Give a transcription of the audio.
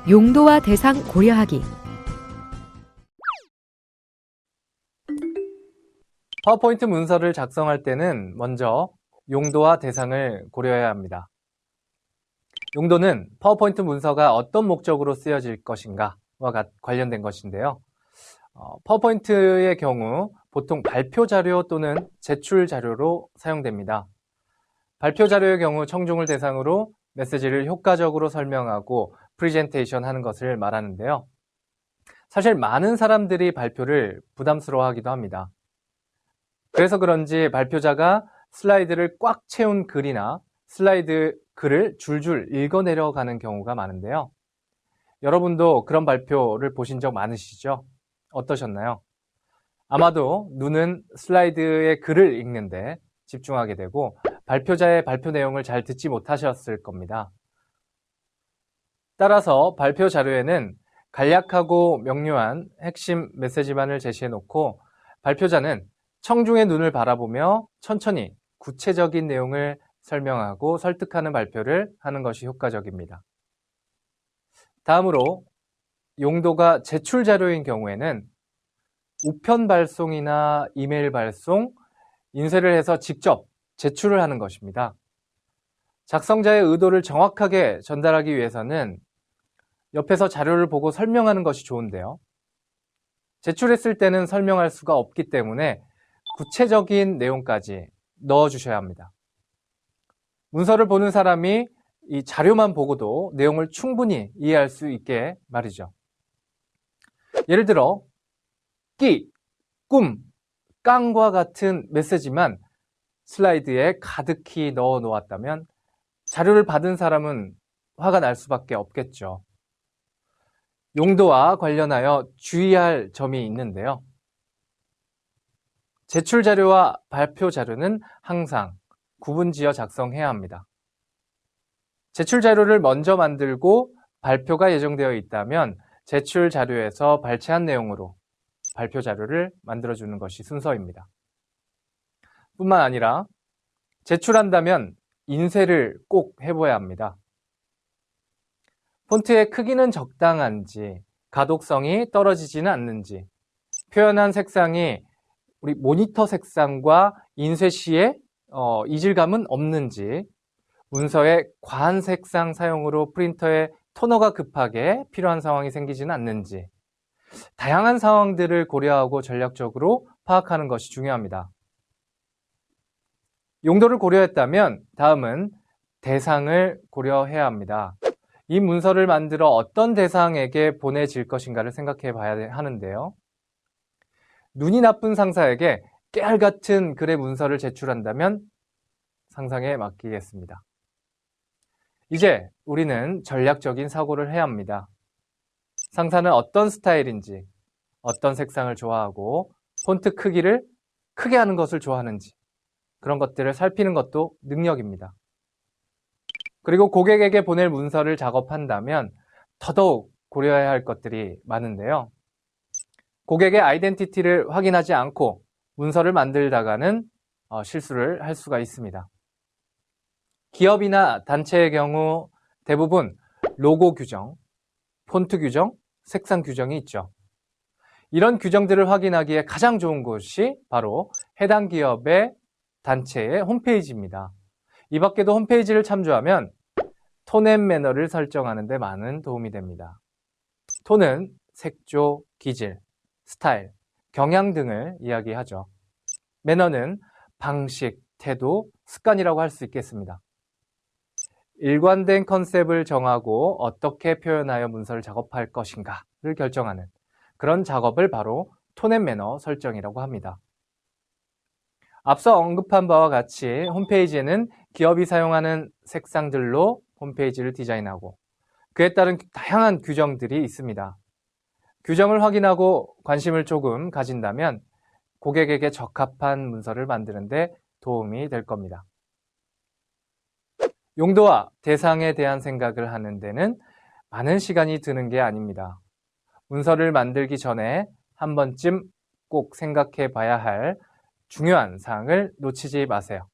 용도와 대상 고려하기. 파워포인트 문서를 작성할 때는 먼저 용도와 대상을 고려해야 합니다. 용도는 파워포인트 문서가 어떤 목적으로 쓰여질 것인가와 관련된 것인데요. 파워포인트의 경우 보통 발표 자료 또는 제출 자료로 사용됩니다. 발표 자료의 경우 청중을 대상으로 메시지를 효과적으로 설명하고 프레젠테이션 하는 것을 말하는데요. 사실 많은 사람들이 발표를 부담스러워하기도 합니다. 그래서 그런지 발표자가 슬라이드를 꽉 채운 글이나 슬라이드 글을 줄줄 읽어내려가는 경우가 많은데요. 여러분도 그런 발표를 보신 적 많으시죠? 어떠셨나요? 아마도 눈은 슬라이드의 글을 읽는데 집중하게 되고 발표자의 발표 내용을 잘 듣지 못하셨을 겁니다. 따라서 발표 자료에는 간략하고 명료한 핵심 메시지만을 제시해 놓고 발표자는 청중의 눈을 바라보며 천천히 구체적인 내용을 설명하고 설득하는 발표를 하는 것이 효과적입니다. 다음으로 용도가 제출 자료인 경우에는 우편 발송이나 이메일 발송, 인쇄를 해서 직접 제출을 하는 것입니다. 작성자의 의도를 정확하게 전달하기 위해서는 옆에서 자료를 보고 설명하는 것이 좋은데요. 제출했을 때는 설명할 수가 없기 때문에 구체적인 내용까지 넣어주셔야 합니다. 문서를 보는 사람이 이 자료만 보고도 내용을 충분히 이해할 수 있게 말이죠. 예를 들어 끼, 꿈, 깡과 같은 메시지만 슬라이드에 가득히 넣어 놓았다면 자료를 받은 사람은 화가 날 수밖에 없겠죠. 용도와 관련하여 주의할 점이 있는데요. 제출 자료와 발표 자료는 항상 구분지어 작성해야 합니다. 제출 자료를 먼저 만들고 발표가 예정되어 있다면 제출 자료에서 발췌한 내용으로 발표 자료를 만들어주는 것이 순서입니다. 뿐만 아니라 제출한다면 인쇄를 꼭 해봐야 합니다. 폰트의 크기는 적당한지, 가독성이 떨어지지는 않는지, 표현한 색상이 우리 모니터 색상과 인쇄 시에 이질감은 없는지, 문서의 과한 색상 사용으로 프린터에 토너가 급하게 필요한 상황이 생기지는 않는지, 다양한 상황들을 고려하고 전략적으로 파악하는 것이 중요합니다. 용도를 고려했다면 다음은 대상을 고려해야 합니다. 이 문서를 만들어 어떤 대상에게 보내질 것인가를 생각해 봐야 하는데요. 눈이 나쁜 상사에게 깨알같은 글의 문서를 제출한다면 상상에 맡기겠습니다. 이제 우리는 전략적인 사고를 해야 합니다. 상사는 어떤 스타일인지, 어떤 색상을 좋아하고 폰트 크기를 크게 하는 것을 좋아하는지 그런 것들을 살피는 것도 능력입니다. 그리고 고객에게 보낼 문서를 작업한다면 더더욱 고려해야 할 것들이 많은데요. 고객의 아이덴티티를 확인하지 않고 문서를 만들다가는 실수를 할 수가 있습니다. 기업이나 단체의 경우 대부분 로고 규정, 폰트 규정, 색상 규정이 있죠. 이런 규정들을 확인하기에 가장 좋은 곳이 바로 해당 기업의 단체의 홈페이지입니다. 이 밖에도 홈페이지를 참조하면 톤 앤 매너를 설정하는 데 많은 도움이 됩니다. 톤은 색조, 기질, 스타일, 경향 등을 이야기하죠. 매너는 방식, 태도, 습관이라고 할 수 있겠습니다. 일관된 컨셉을 정하고 어떻게 표현하여 문서를 작업할 것인가를 결정하는 그런 작업을 바로 톤 앤 매너 설정이라고 합니다. 앞서 언급한 바와 같이 홈페이지에는 기업이 사용하는 색상들로 홈페이지를 디자인하고 그에 따른 다양한 규정들이 있습니다. 규정을 확인하고 관심을 조금 가진다면 고객에게 적합한 문서를 만드는 데 도움이 될 겁니다. 용도와 대상에 대한 생각을 하는 데는 많은 시간이 드는 게 아닙니다. 문서를 만들기 전에 한 번쯤 꼭 생각해 봐야 할 중요한 사항을 놓치지 마세요.